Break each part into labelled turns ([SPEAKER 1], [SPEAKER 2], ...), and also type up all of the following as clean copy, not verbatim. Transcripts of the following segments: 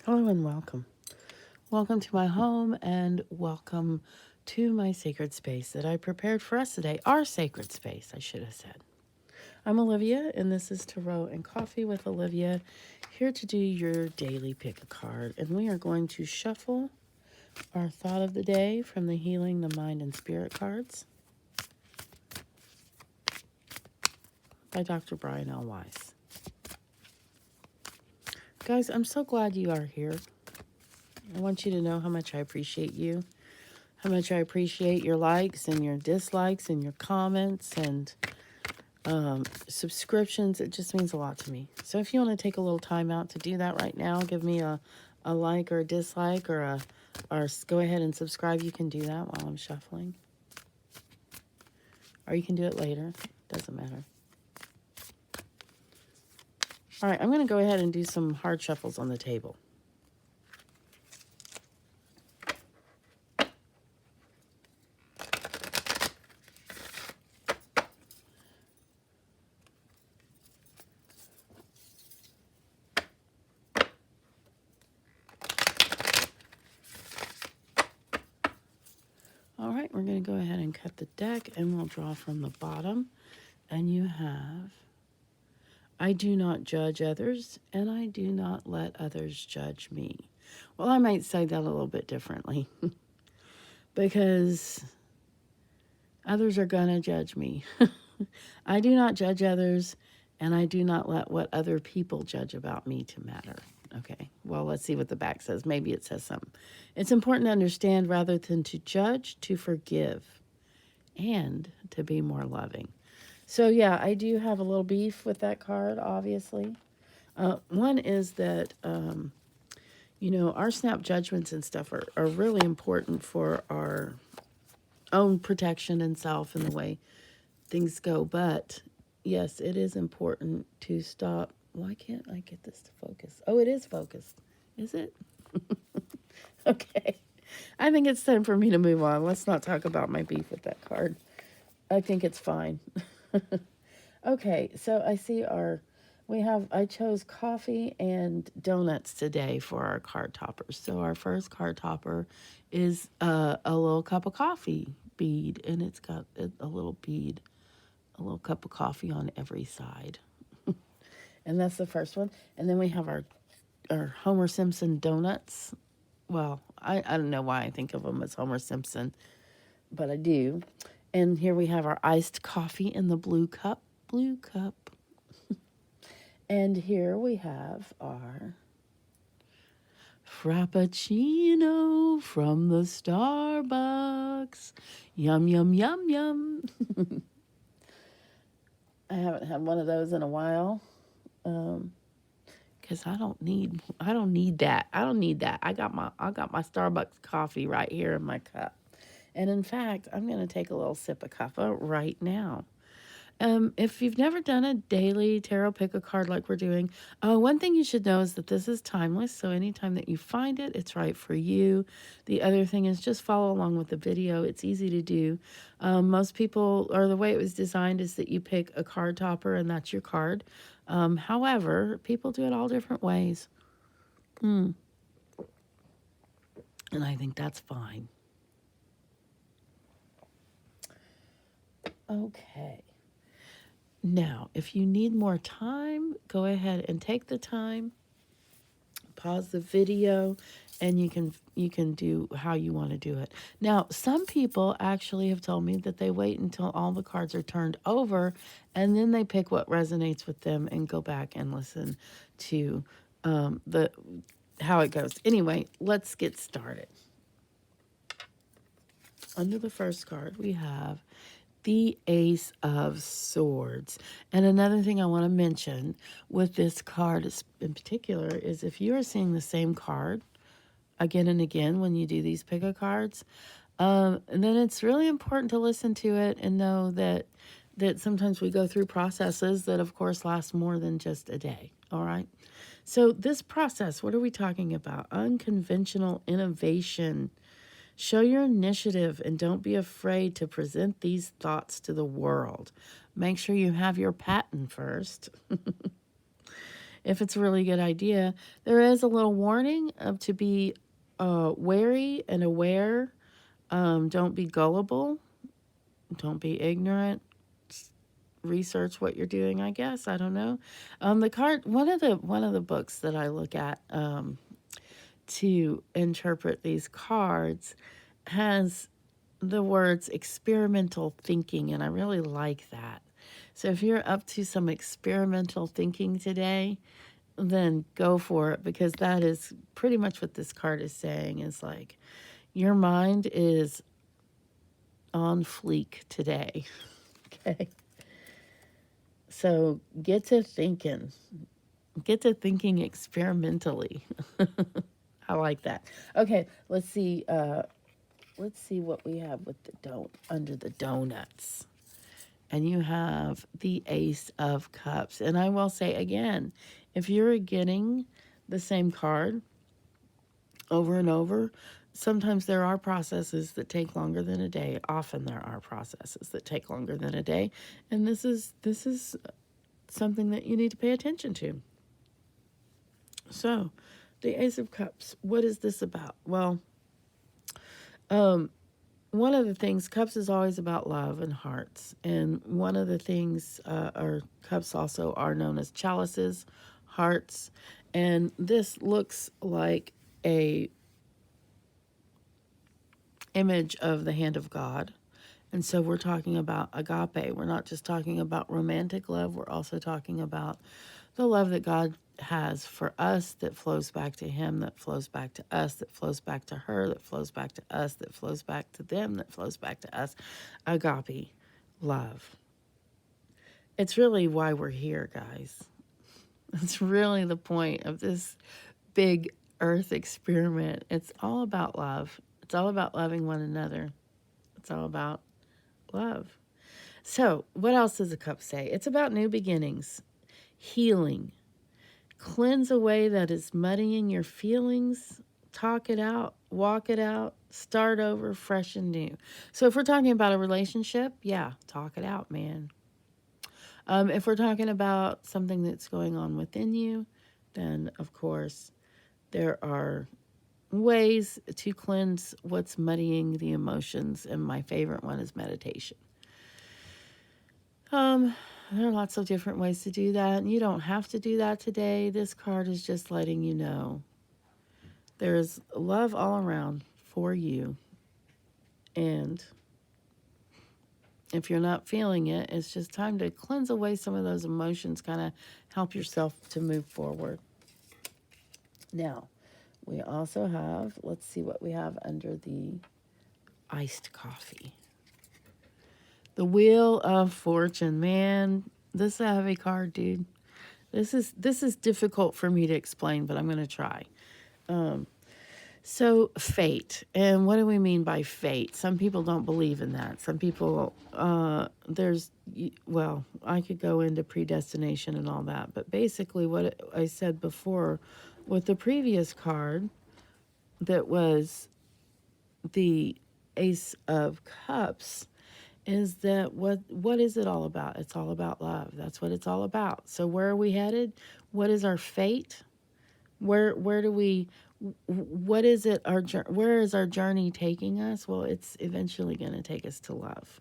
[SPEAKER 1] Hello and welcome. Welcome to my home and welcome to my sacred space that I prepared for us today. Our sacred space, I should have said. I'm Olivia, and this is Tarot and Coffee with Olivia, here to do your daily pick a card. And we are going to shuffle our thought of the day from the Healing the Mind and Spirit cards by Dr. Brian L. Wiess. Guys, I'm so glad you are here. I want you to know how much I appreciate you, how much I appreciate your likes and your dislikes and your comments and subscriptions. It just means a lot to me. So if you want to take a little time out to do that right now, give me a like or a dislike or go ahead and subscribe. You can do that while I'm shuffling. Or you can do it later. Doesn't matter. All right, I'm going to go ahead and do some hard shuffles on the table. All right, we're going to go ahead and cut the deck, and we'll draw from the bottom. And you have, I do not judge others, and I do not let others judge me. Well, I might say that a little bit differently because others are going to judge me. I do not judge others, and I do not let what other people judge about me to matter. Okay, well, let's see what the back says. Maybe it says something. It's important to understand rather than to judge, to forgive, and to be more loving. So, yeah, I do have a little beef with that card, obviously. One is that, our snap judgments and stuff are really important for our own protection and self and the way things go. But, yes, it is important to stop. Why can't I get this to focus? Oh, it is focused. Is it? Okay. I think it's time for me to move on. Let's not talk about my beef with that card. I think it's fine. Okay, so I see I chose coffee and donuts today for our card toppers. So our first card topper is a little cup of coffee bead, and it's got a little bead, a little cup of coffee on every side. And that's the first one. And then we have our Homer Simpson donuts. Well, I don't know why I think of them as Homer Simpson, but I do. And here we have our iced coffee in the blue cup. Blue cup. And here we have our frappuccino from the Starbucks. Yum, yum, yum, yum. I haven't had one of those in a while. Because I don't need that. I don't need that. I got my Starbucks coffee right here in my cup. And in fact, I'm going to take a little sip of cuppa right now. If you've never done a daily tarot pick a card like we're doing, one thing you should know is that this is timeless. So anytime that you find it, it's right for you. The other thing is just follow along with the video. It's easy to do. Most people, or the way it was designed is that you pick a card topper and that's your card. However, people do it all different ways. And I think that's fine. Okay. Now, if you need more time, go ahead and take the time, pause the video, and you can do how you want to do it. Now, some people actually have told me that they wait until all the cards are turned over, and then they pick what resonates with them and go back and listen to how it goes. Anyway, let's get started. Under the first card, we have the Ace of Swords. And another thing I want to mention with this card in particular is if you are seeing the same card again and again when you do these pick-a cards, and then it's really important to listen to it and know that sometimes we go through processes that, of course, last more than just a day. All right. So this process, what are we talking about? Unconventional innovation. Show your initiative and don't be afraid to present these thoughts to the world. Make sure you have your patent first. if it's a really good idea. There is a little warning of to be wary and aware. Don't be gullible. Don't be ignorant. Research what you're doing, I guess. I don't know. The card, one of the books that I look at to interpret these cards has the words experimental thinking, and I really like that. So if you're up to some experimental thinking today, then go for it, because that is pretty much what this card is saying. Is like your mind is on fleek today. Okay. So get to thinking. Get to thinking experimentally. I like that. Okay, let's see. Let's see what we have with the under the donuts. And you have the Ace of Cups. And I will say again, if you're getting the same card over and over, sometimes there are processes that take longer than a day. Often there are processes that take longer than a day. And this is something that you need to pay attention to. So, the Ace of Cups, what is this about? Well, one of the things, cups is always about love and hearts. And one of the things, or cups also are known as chalices, hearts. And this looks like a image of the hand of God. And so we're talking about agape. We're not just talking about romantic love. We're also talking about the love that God has for us, that flows back to him, that flows back to us, that flows back to her, that flows back to us, that flows back to them, that flows back to us. Agape love. It's really why we're here, guys. It's really the point of this big earth experiment. It's all about love. It's all about loving one another. It's all about love. So, what else does the cup say? It's about new beginnings, healing. Cleanse away that is muddying your feelings. Talk it out, walk it out, start over, fresh and new. So, if we're talking about a relationship, yeah, talk it out, man. If we're talking about something that's going on within you, then of course there are ways to cleanse what's muddying the emotions, and my favorite one is meditation. There are lots of different ways to do that, and you don't have to do that today. This card is just letting you know there's love all around for you, and if you're not feeling it, it's just time to cleanse away some of those emotions, kind of help yourself to move forward. Now, we also have, let's see what we have under the iced coffee. The Wheel of Fortune. Man, this is a heavy card, dude. This is difficult for me to explain, but I'm going to try. So fate. And what do we mean by fate? Some people don't believe in that. Some people, well, I could go into predestination and all that. But basically what I said before with the previous card that was the Ace of Cups is that what is it all about? It's all about love. That's what it's all about. So where are we headed? What is our fate? Where do we, what is it, where is our journey taking us? Well, it's eventually going to take us to love.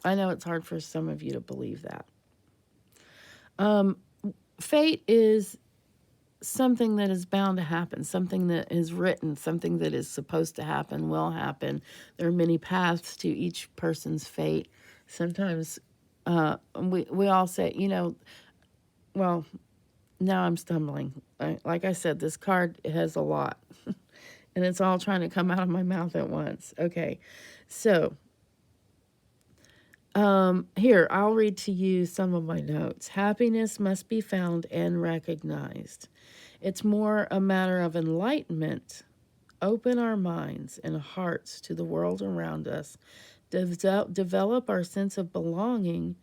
[SPEAKER 1] I know it's hard for some of you to believe that. Fate is something that is bound to happen, something that is written, something that is supposed to happen, will happen. There are many paths to each person's fate. Sometimes we all say, well, now I'm stumbling. Like I said, this card has a lot, and it's all trying to come out of my mouth at once. Okay, so here, I'll read to you some of my notes. Happiness must be found and recognized. It's more a matter of enlightenment. Open our minds and hearts to the world around us. Develop our sense of belonging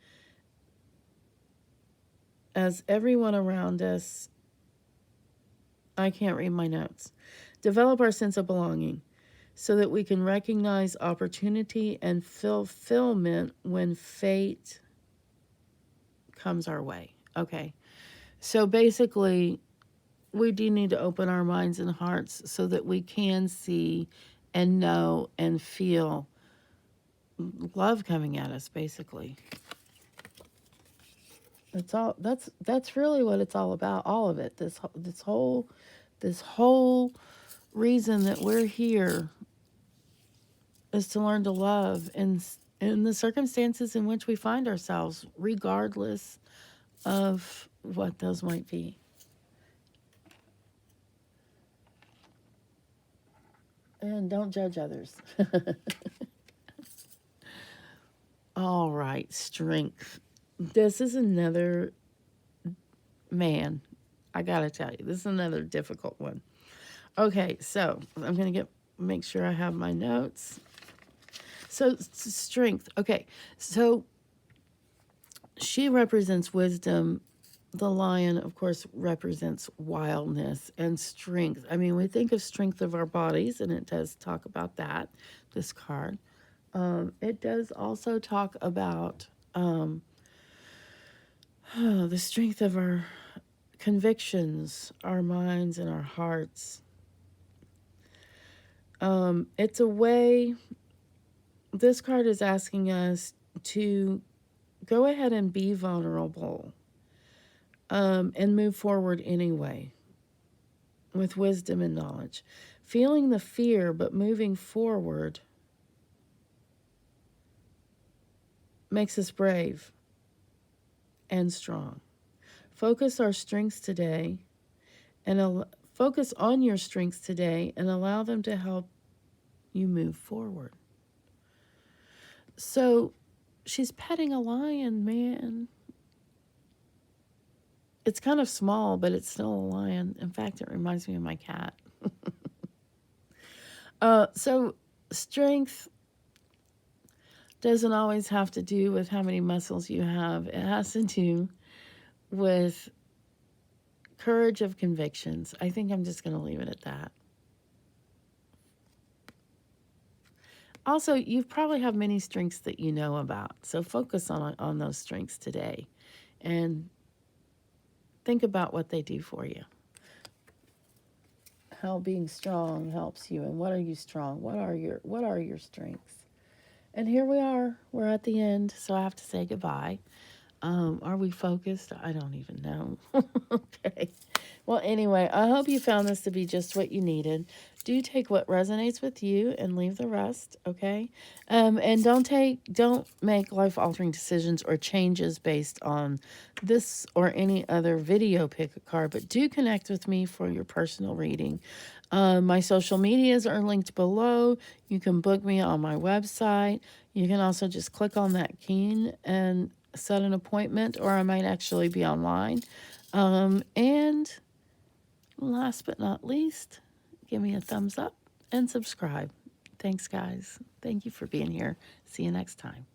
[SPEAKER 1] as everyone around us. I can't read my notes. Develop our sense of belonging so that we can recognize opportunity and fulfillment when fate comes our way. Okay. So basically, we do need to open our minds and hearts so that we can see and know and feel love coming at us, basically. That's really what it's all about, all of it. This whole reason that we're here is to learn to love in the circumstances in which we find ourselves, regardless of what those might be. And don't judge others. All right, strength. This is another, man, I gotta tell you, this is another difficult one. Okay, so I'm gonna make sure I have my notes. So strength. Okay, so she represents wisdom. The lion, of course, represents wildness and strength. I mean, we think of strength of our bodies, and it does talk about that, this card. It does also talk about the strength of our convictions, our minds, and our hearts. It's a way, this card is asking us to go ahead and be vulnerable, and move forward anyway with wisdom and knowledge. Feeling the fear, but moving forward makes us brave and strong. Focus our strengths today and focus on your strengths today and allow them to help you move forward. So she's petting a lion, man. It's kind of small, but it's still a lion. In fact, it reminds me of my cat. So strength doesn't always have to do with how many muscles you have. It has to do with courage of convictions. I think I'm just going to leave it at that. Also, you probably have many strengths that you know about. So focus on those strengths today and think about what they do for you. How being strong helps you, and what are you strong? What are your strengths? And here we are. We're at the end, so I have to say goodbye. Are we focused? I don't even know. Okay. Well, anyway, I hope you found this to be just what you needed. Do take what resonates with you and leave the rest, okay? And don't make life-altering decisions or changes based on this or any other video pick a card, but do connect with me for your personal reading. My social medias are linked below. You can book me on my website. You can also just click on that key and set an appointment, or I might actually be online. And last but not least, give me a thumbs up and subscribe. Thanks, guys. Thank you for being here. See you next time.